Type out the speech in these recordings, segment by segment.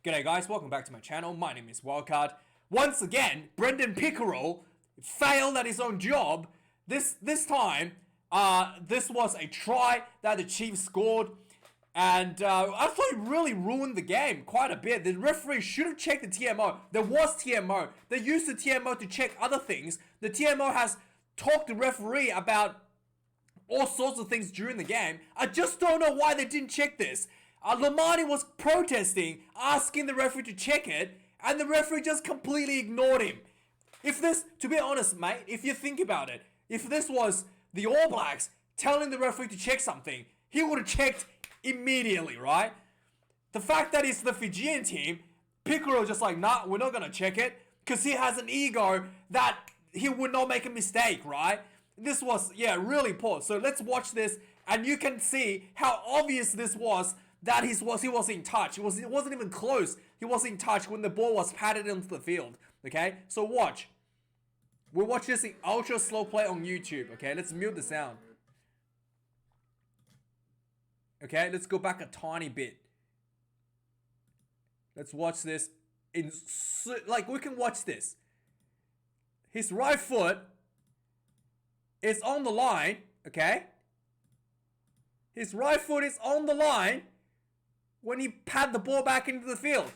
G'day guys, welcome back to my channel. My name is Wildkard. Once again, Brendan Pickerel failed at his own job. This time, this was a try that the Chiefs scored, and I thought it really ruined the game quite a bit. The referee should have checked the TMO. There was TMO. They used the TMO to check other things. The TMO has talked to the referee about all sorts of things during the game. I just don't know why they didn't check this. Lamani was protesting, asking the referee to check it, and the referee just completely ignored him. If this, to be honest, mate, if you think about it, if this was the All Blacks telling the referee to check something, he would have checked immediately, right? The fact that it's the Fijian team, Pickerel just like, nah, we're not gonna check it, because he has an ego that he would not make a mistake, right? This was, yeah, really poor. So let's watch this, and you can see how obvious this was. That he was in touch. It wasn't even close. He was in touch when the ball was patted into the field. Okay, so watch. We'll watch this in ultra slow play on YouTube. Okay, let's mute the sound. Okay, let's go back a tiny bit. Let's watch this in like we can watch this. His right foot is on the line. Okay, his right foot is on the line when he pat the ball back into the field.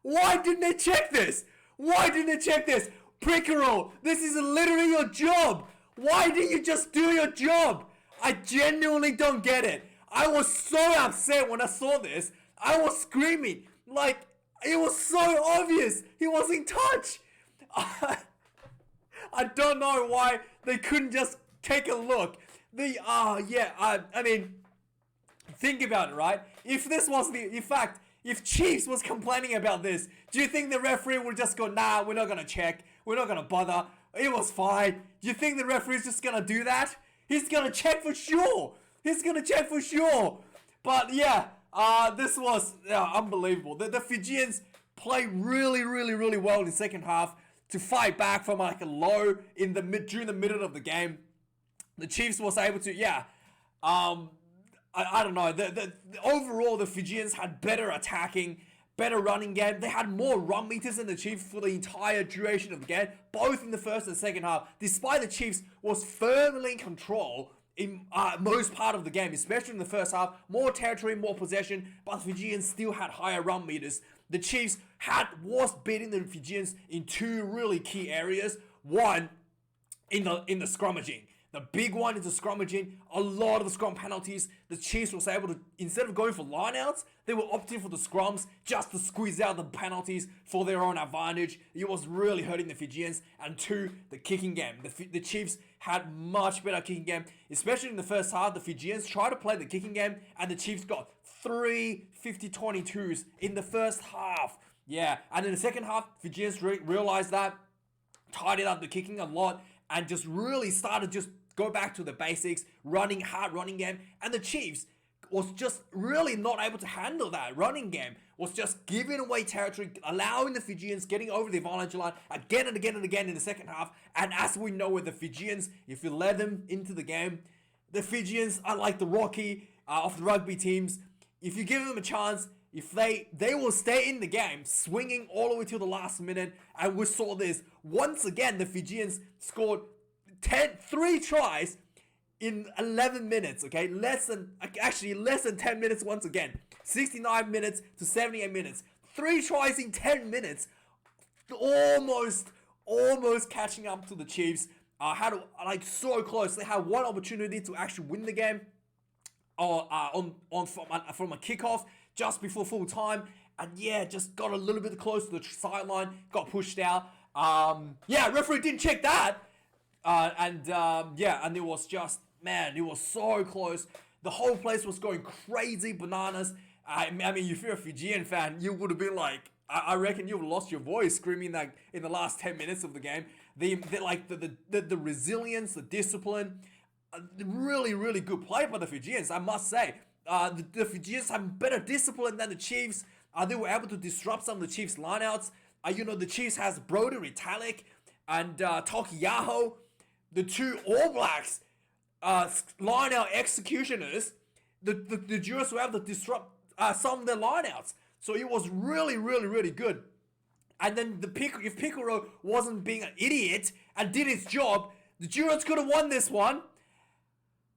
Why didn't they check this? Why didn't they check this? Pickerel, this is literally your job. Why didn't you just do your job? I genuinely don't get it. I was so upset when I saw this. I was screaming. Like, it was so obvious. He was in touch. I don't know why they couldn't just take a look. I mean, think about it, right? If this was in fact, if Chiefs was complaining about this, do you think the referee would just go, nah, we're not gonna check, we're not gonna bother, it was fine? Do you think the referee's just gonna do that? He's gonna check for sure. He's gonna check for sure. But yeah, this was unbelievable. The Fijians played really well in the second half to fight back from like a low in the during the middle of the game. The Chiefs was able to, I don't know. Overall, the Fijians had better attacking, better running game. They had more run meters than the Chiefs for the entire duration of the game, both in the first and second half. Despite the Chiefs was firmly in control in most part of the game, especially in the first half, more territory, more possession, but the Fijians still had higher run meters. The Chiefs was beating the Fijians in two really key areas. One, in the scrummaging. The big one is the scrummaging. A lot of the scrum penalties, the Chiefs was able to, instead of going for lineouts, they were opting for the scrums just to squeeze out the penalties for their own advantage. It was really hurting the Fijians. And two, the kicking game. The Chiefs had much better kicking game, especially in the first half. The Fijians tried to play the kicking game, and the Chiefs got 3 50-22s in the first half. Yeah, and in the second half, Fijians realized that, tidied up the kicking a lot, and just really started just go back to the basics, hard running game. And the Chiefs was just really not able to handle that running game, was just giving away territory, allowing the Fijians getting over the advantage line again and again and again in the second half. And as we know with the Fijians, if you let them into the game, the Fijians are like the Rocky of the rugby teams. If you give them a chance, if they will stay in the game, swinging all the way till the last minute. And we saw this once again. The Fijians scored 3 tries in 11 minutes. Okay, less than 10 minutes. Once again, 69 minutes to 78 minutes. 3 tries in 10 minutes, almost catching up to the Chiefs. Had like so close. They had one opportunity to actually win the game, from a kickoff just before full time, and just got a little bit close to the sideline, got pushed out. Referee didn't check that, and it was just, man, it was so close. The whole place was going crazy bananas. I mean, if you're a Fijian fan, you would have been like, I reckon you would have lost your voice screaming like in the last 10 minutes of the game. The resilience, the discipline. Really good play by the Fijians, I must say. The Fijians have better discipline than the Chiefs. They were able to disrupt some of the Chiefs' lineouts. The Chiefs has Broderick Italic and Tokiyaho, the two All Blacks lineout executioners. The Druas were able to disrupt some of their lineouts. So it was really, really, really good. And then if Piccolo wasn't being an idiot and did his job, the Drua could have won this one.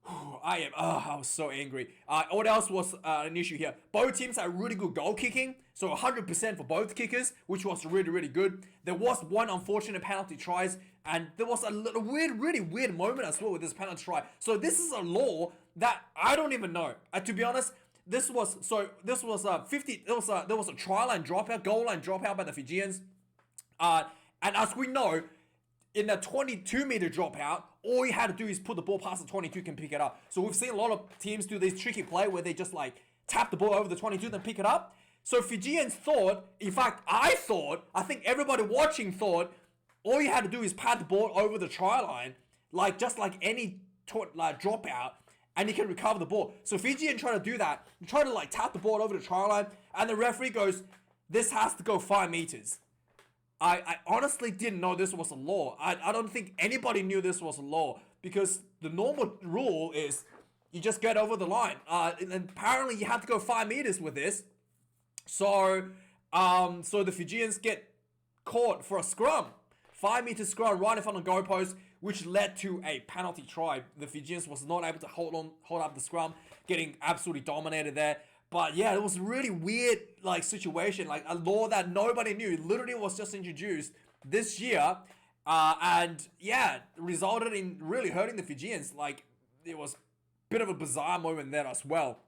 I was so angry. What else was an issue here? Both teams had really good goal kicking, so 100% for both kickers, which was really, really good. There was one unfortunate penalty tries, and there was a little really weird moment as well with this penalty try. So this is a law that I don't even know. To be honest, there was a try line dropout, goal line dropout by the Fijians, and as we know, in a 22-meter dropout, all you had to do is put the ball past the 22 can pick it up. So we've seen a lot of teams do this tricky play where they just like tap the ball over the 22 then pick it up. So Fijians thought, in fact, I think everybody watching thought, all you had to do is pat the ball over the try line, just like any dropout, and you can recover the ball. So Fijian try to do that, try to tap the ball over the try line, and the referee goes, this has to go 5 meters. I honestly didn't know this was a law. I don't think anybody knew this was a law, because the normal rule is you just get over the line. And apparently you have to go 5 meters with this. So the Fijians get caught for a scrum. 5-meter scrum right in front of the goalpost, which led to a penalty try. The Fijians was not able to hold up the scrum, getting absolutely dominated there. But yeah, it was a really weird situation, a law that nobody knew. It literally was just introduced this year, and yeah, resulted in really hurting the Fijians. It was a bit of a bizarre moment there as well.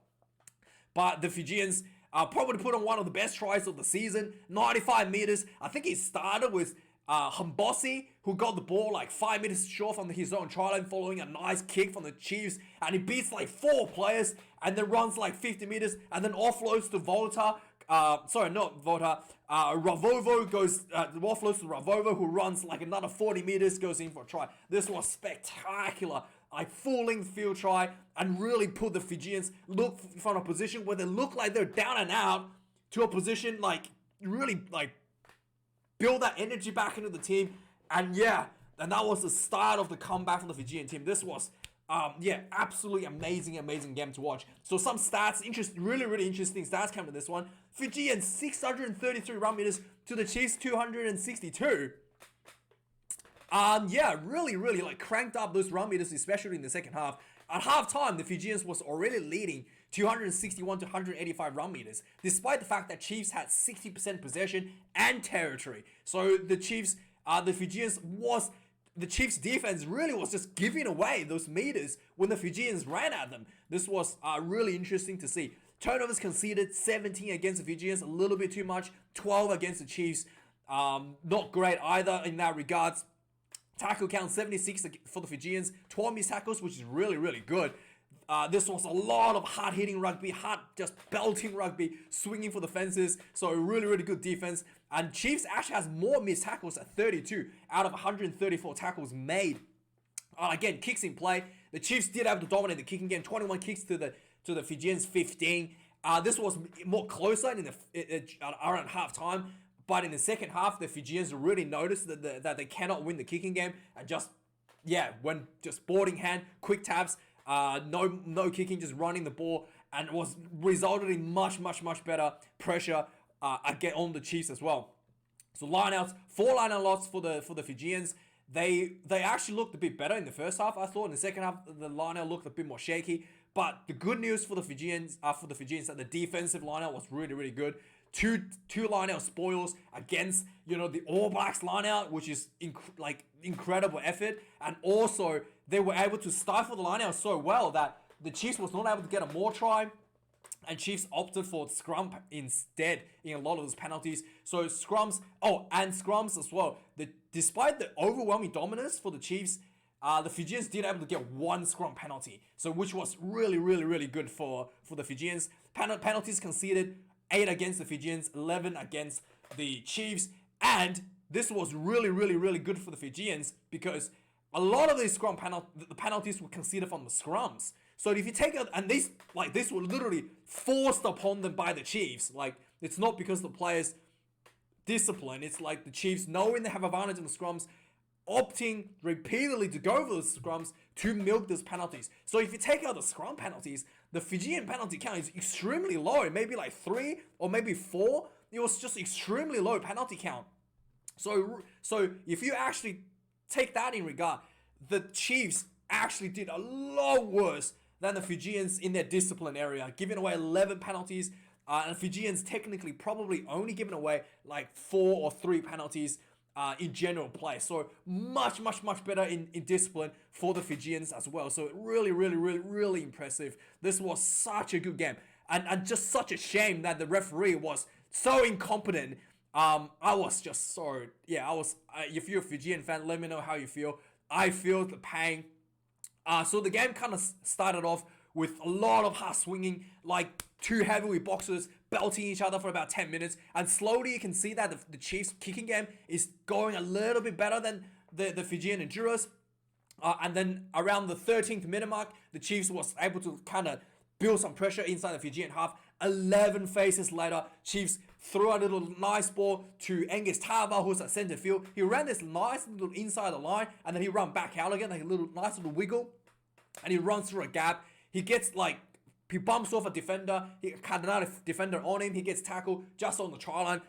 But the Fijians probably put on one of the best tries of the season, 95 meters. I think he started with Hambosi, who got the ball 5 meters short from his own try line, following a nice kick from the Chiefs, and he beats 4 players, and then runs 50 meters, and then offloads to Volta. Ravovo goes, offloads to Ravovo, who runs another 40 meters, goes in for a try. This was spectacular, full-length field try, and really put the Fijians from a position where they look like they're down and out to a position really build that energy back into the team. And yeah, and that was the start of the comeback from the Fijian team. This was absolutely amazing game to watch. So some stats, really interesting stats came to this one. Fijian 633 run meters to the Chiefs 262. Really cranked up those run meters, especially in the second half. At halftime, the Fijians was already leading 261 to 185 run meters, despite the fact that Chiefs had 60% possession and territory. So the Chiefs defense really was just giving away those meters when the Fijians ran at them. This was really interesting to see. Turnovers conceded, 17 against the Fijians, a little bit too much. 12 against the Chiefs, not great either in that regards. Tackle count 76 for the Fijians, 12 missed tackles, which is really good. This was a lot of hard-hitting rugby, just belting rugby, swinging for the fences. So really good defense. And Chiefs actually has more missed tackles at 32 out of 134 tackles made. Again, kicks in play. The Chiefs did have to dominate the kicking game. 21 kicks to the Fijians 15. This was more closer around halftime. But in the second half, the Fijians really noticed that they cannot win the kicking game, and when just boarding hand, quick taps, no kicking, just running the ball, and was resulted in much better pressure again on the Chiefs as well. So lineouts, 4 lineout lots for the Fijians. They actually looked a bit better in the first half. I thought in the second half the lineout looked a bit more shaky. But the good news for the Fijians that the defensive lineout was really good. Two lineout spoils against the All Blacks lineout, which is incredible effort, and also they were able to stifle the lineout so well that the Chiefs was not able to get a more try, and Chiefs opted for scrum instead in a lot of those penalties. So scrums as well. Despite the overwhelming dominance for the Chiefs, the Fijians did able to get 1 scrum penalty, so which was really good for the Fijians. Penalties conceded. 8 against the Fijians, 11 against the Chiefs, and this was really good for the Fijians because a lot of these the penalties were conceded from the scrums. So if you take out, and these were literally forced upon them by the Chiefs. It's not because the players' discipline. It's the Chiefs knowing they have advantage in the scrums, opting repeatedly to go for the scrums, to milk those penalties. So if you take out the scrum penalties, the Fijian penalty count is extremely low, maybe like 3 or maybe 4. It was just extremely low penalty count. So if you actually take that in regard, the Chiefs actually did a lot worse than the Fijians in their discipline area, giving away 11 penalties. And Fijians technically probably only given away like 4 or 3 penalties in general play. So much better in discipline for the Fijians as well. So really impressive. This was such a good game. And just such a shame that the referee was so incompetent. I was just so, if you're a Fijian fan, let me know how you feel. I feel the pain. So the game kind of started off with a lot of hard swinging, like 2 heavyweight boxers belting each other for about 10 minutes. And slowly you can see that the Chiefs kicking game is going a little bit better than the Fijian Druas. And then around the 13th minute mark, the Chiefs was able to kind of build some pressure inside the Fijian half. 11 phases later, Chiefs threw a little nice ball to Angus Tava, who's at center field. He ran this nice little inside the line, and then he ran back out again, like a little nice little wiggle. And he runs through a gap. He gets he bumps off a defender. He had another defender on him. He gets tackled just on the try line.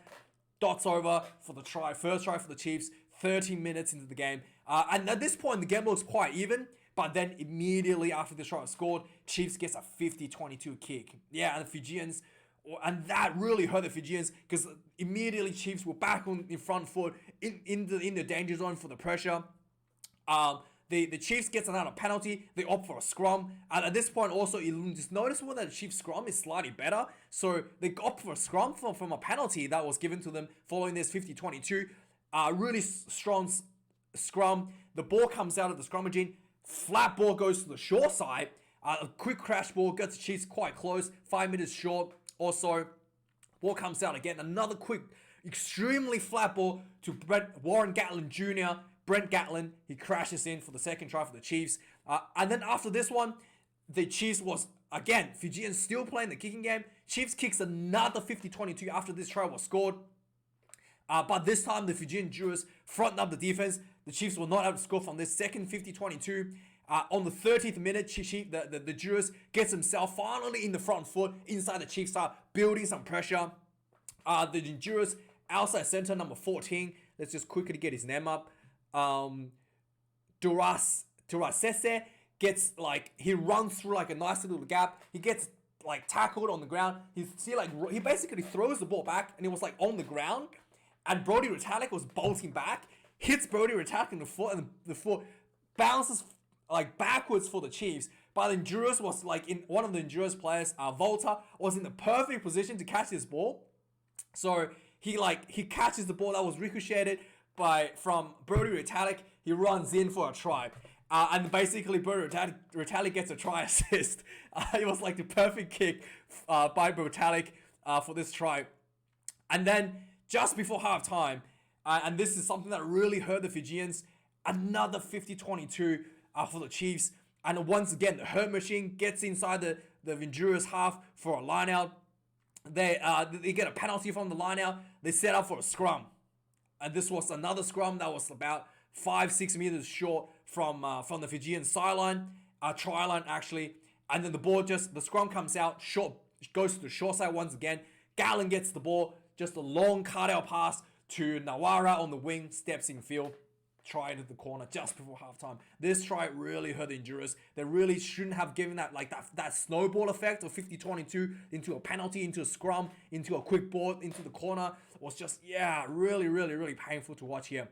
Dots over for the try. First try for the Chiefs. 13 minutes into the game. And at this point, the game looks quite even. But then immediately after the try was scored, Chiefs gets a 50-22 kick. Yeah, and the Fijians, and that really hurt the Fijians because immediately Chiefs were back in front foot in the danger zone for the pressure. The Chiefs gets another penalty. They opt for a scrum. And at this point also, it's noticeable that the Chiefs scrum is slightly better. So they opt for a scrum from a penalty that was given to them following this 50-22. Really strong scrum. The ball comes out of the scrummaging. Flat ball goes to the short side. A quick crash ball gets the Chiefs quite close. 5 minutes short or so. Ball comes out again. Another quick, extremely flat ball to Warren Gatlin Jr., Brent Gatlin, he crashes in for the second try for the Chiefs. And then after this one, the Chiefs was, again, Fijians still playing the kicking game. Chiefs kicks another 50-22 after this try was scored. But this time, the Fijian Druas fronted up the defense. The Chiefs were not able to score from this second 50-22. On the 30th minute, the Druas gets himself finally in the front foot inside the Chiefs, start building some pressure. The Druas outside center, number 14. Let's just quickly get his name up. Durasese gets he runs through a nice little gap. He gets tackled on the ground. He basically throws the ball back and he was on the ground, and Brody Retallick was bolting back, hits Brody Retallick in the foot, and the foot bounces backwards for the Chiefs. But the Honduras was in one of the Honduras players, Volta, was in the perfect position to catch this ball. So he catches the ball that was ricocheted from Brody Retallick. He runs in for a try. And basically Brody Retallick gets a try assist. It was the perfect kick by Retallick for this try. And then just before halftime, and this is something that really hurt the Fijians, another 50-22 for the Chiefs. And once again, the hurt machine gets inside the Honduras half for a line out. They get a penalty from the line out. They set up for a scrum. And this was another scrum that was about 5-6 meters short from the Fijian sideline, try line actually. And then the scrum comes out, goes to the short side once again. Gatlin gets the ball, just a long cutout pass to Nawara on the wing, steps in field, try into the corner just before halftime. This try really hurt the Honduras. They really shouldn't have given that snowball effect of 50-22 into a penalty, into a scrum, into a quick ball, into the corner. It was just, really painful to watch here.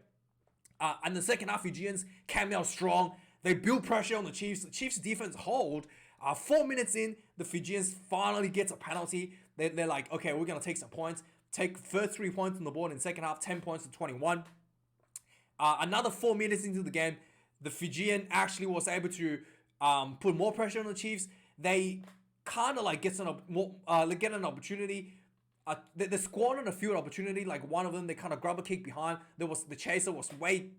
And the second half, Fijians came out strong. They built pressure on the Chiefs. The Chiefs' defense hold. 4 minutes in, the Fijians finally gets a penalty. They're like, okay, we're going to take some points. Take first 3 points on the board in the second half, 10 points to 21. Another 4 minutes into the game, the Fijian actually was able to put more pressure on the Chiefs. They kind of get an opportunity. They squandered a field opportunity. One of them, they kind of grab a kick behind. The chaser was way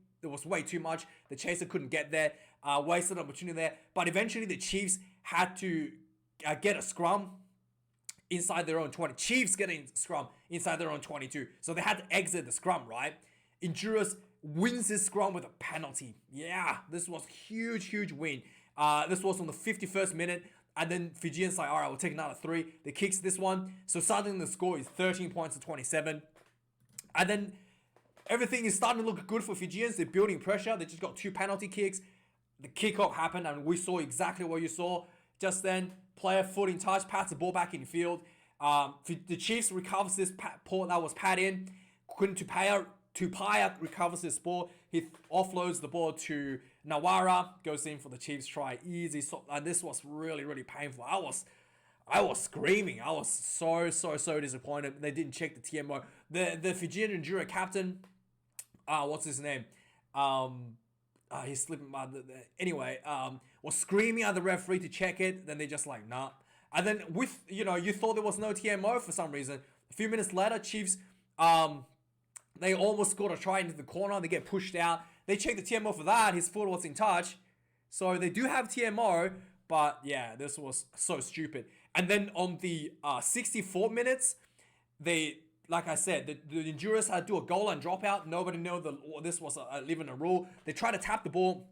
too much. The chaser couldn't get there. Wasted an opportunity there. But eventually, the Chiefs had to get a scrum inside their own 20. Chiefs getting scrum inside their own 22. So they had to exit the scrum, right? Honduras wins this scrum with a penalty. Yeah, this was huge win. This was on the 51st minute. And then Fijians like, all right, we'll take another 3. They kicks this one. So suddenly the score is 13 points to 27. And then everything is starting to look good for Fijians. They're building pressure. They just got 2 penalty kicks. The kickoff happened, and we saw exactly what you saw just then. Player foot in touch, pats the ball back in field. The Chiefs recovers this ball that was pat in. Quinton Tupaya recovers this ball. He offloads the ball to Nawara. Goes in for the Chiefs try. Easy. And this was really painful. I was screaming. I was so disappointed. They didn't check the TMO. The Fijian Drua captain, what's his name? He's slipping. Anyway, was screaming at the referee to check it. Then they just like, nah. And then with, you thought there was no TMO for some reason. A few minutes later, Chiefs, they almost scored a try into the corner. They get pushed out. They check the TMO for that. His foot was in touch. So they do have TMO. But yeah, this was so stupid. And then on the 64 minutes, like I said, the Honduras had to do a goal and drop out. Nobody knew this was even a rule. They tried to tap the ball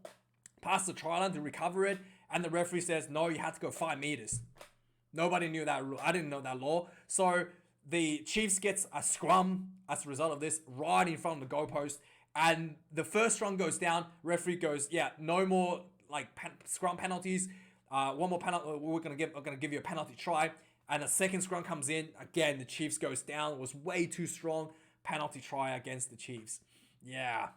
past the try line to recover it. And the referee says, no, you had to go 5 meters. Nobody knew that rule. I didn't know that law. So the Chiefs gets a scrum as a result of this right in front of the goalpost. And the first scrum goes down. Referee goes, yeah, no more like scrum penalties. One more penalty. We're gonna give you a penalty try. And the second scrum comes in. Again, the Chiefs goes down. It was way too strong. Penalty try against the Chiefs. Yeah.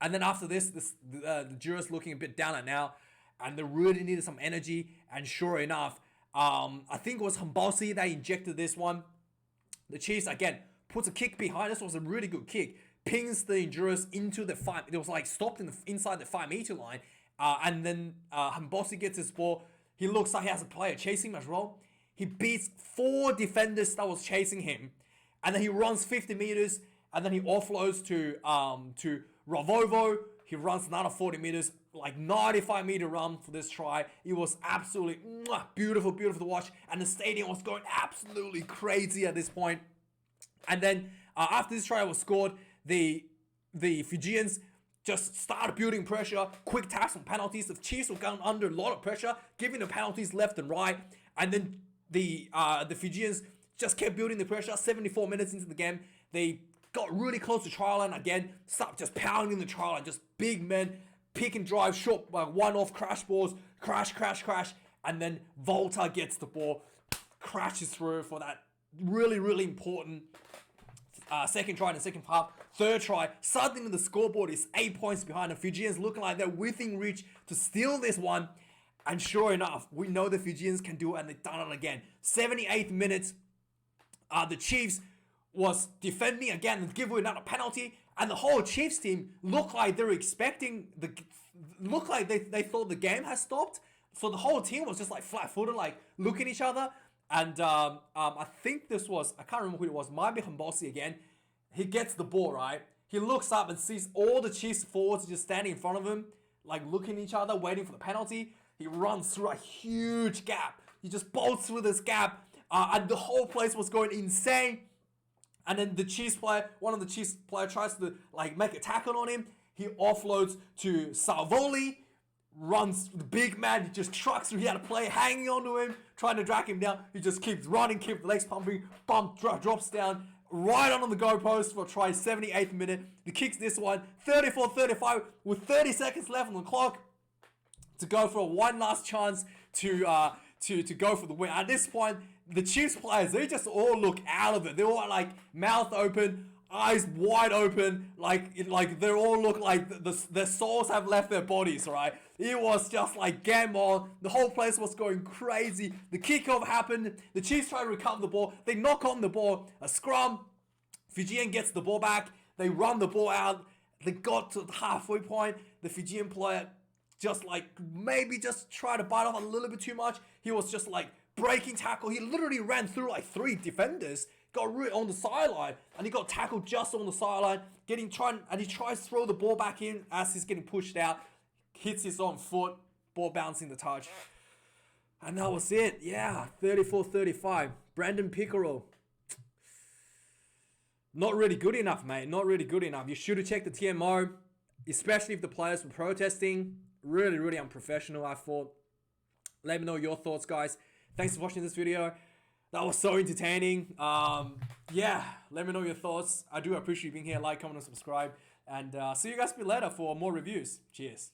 And then after this, the jurors looking a bit down at now. And they really needed some energy. And sure enough, I think it was Humbosi that injected this one. The Chiefs, again, puts a kick behind. This was a really good kick. Pings the Honduras into the 5. It was like stopped inside the 5 meter line. And then Humbosi gets his ball. He looks like he has a player chasing him as well. He beats 4 defenders that was chasing him. And then he runs 50 meters. And then he offloads to Ravovo. He runs another 40 meters. Like 95 meter run for this try. It was absolutely beautiful to watch. And the stadium was going absolutely crazy at this point. And then after this try was scored, the Fijians just started building pressure. Quick taps on penalties. The Chiefs were going under a lot of pressure, giving the penalties left and right. And then the Fijians just kept building the pressure. 74 minutes into the game, they got really close to try line again. Stopped just pounding the try line. Just big men, pick and drive, short, one-off crash balls, crash. And then Volta gets the ball, crashes through for that really important second try in the second half. Third try, suddenly the scoreboard is 8 points behind. The Fijians looking like they're within reach to steal this one. And sure enough, we know the Fijians can do it, and they've done it again. 78th minute, the Chiefs was defending again and give away another penalty. And the whole Chiefs team looked like they were expecting they thought the game has stopped. So the whole team was just like flat-footed, like looking at each other. And I think this was, I can't remember who it was, might be Humbosi again. He gets the ball, right? He looks up and sees all the Chiefs forwards just standing in front of him, like looking at each other, waiting for the penalty. He runs through a huge gap. He just bolts through this gap. And the whole place was going insane. And then the Chiefs player, one of the Chiefs player tries to like make a tackle on him. He offloads to Salvoli. Runs the big man, he just trucks through. He had a player hanging onto him, trying to drag him down. He just keeps running, keeps the legs pumping, drops down right on the goalpost for a try. 78th minute. He kicks this one 34-35 with 30 seconds left on the clock to go for one last chance to go for the win. At this point, the Chiefs players, they just all look out of it. They're all like mouth open, eyes wide open, like they all look like their souls have left their bodies, right? It was just like game on. The whole place was going crazy. The kickoff happened. The Chiefs try to recover the ball. They knock on the ball. A scrum. Fijian gets the ball back. They run the ball out. They got to the halfway point. The Fijian player just like maybe just tried to bite off a little bit too much. He was just like breaking tackle. He literally ran through like 3 defenders. Got really on the sideline, and he got tackled just on the sideline. He tries to throw the ball back in as he's getting pushed out. Hits his own foot, ball bouncing the touch. And that was it. Yeah, 34-35. Brandon Pickerel. Not really good enough, mate. Not really good enough. You should have checked the TMO, especially if the players were protesting. Really, really unprofessional, I thought. Let me know your thoughts, guys. Thanks for watching this video. That was so entertaining. Yeah, let me know your thoughts. I do appreciate you being here. Like, comment, and subscribe. And see you guys later for more reviews. Cheers.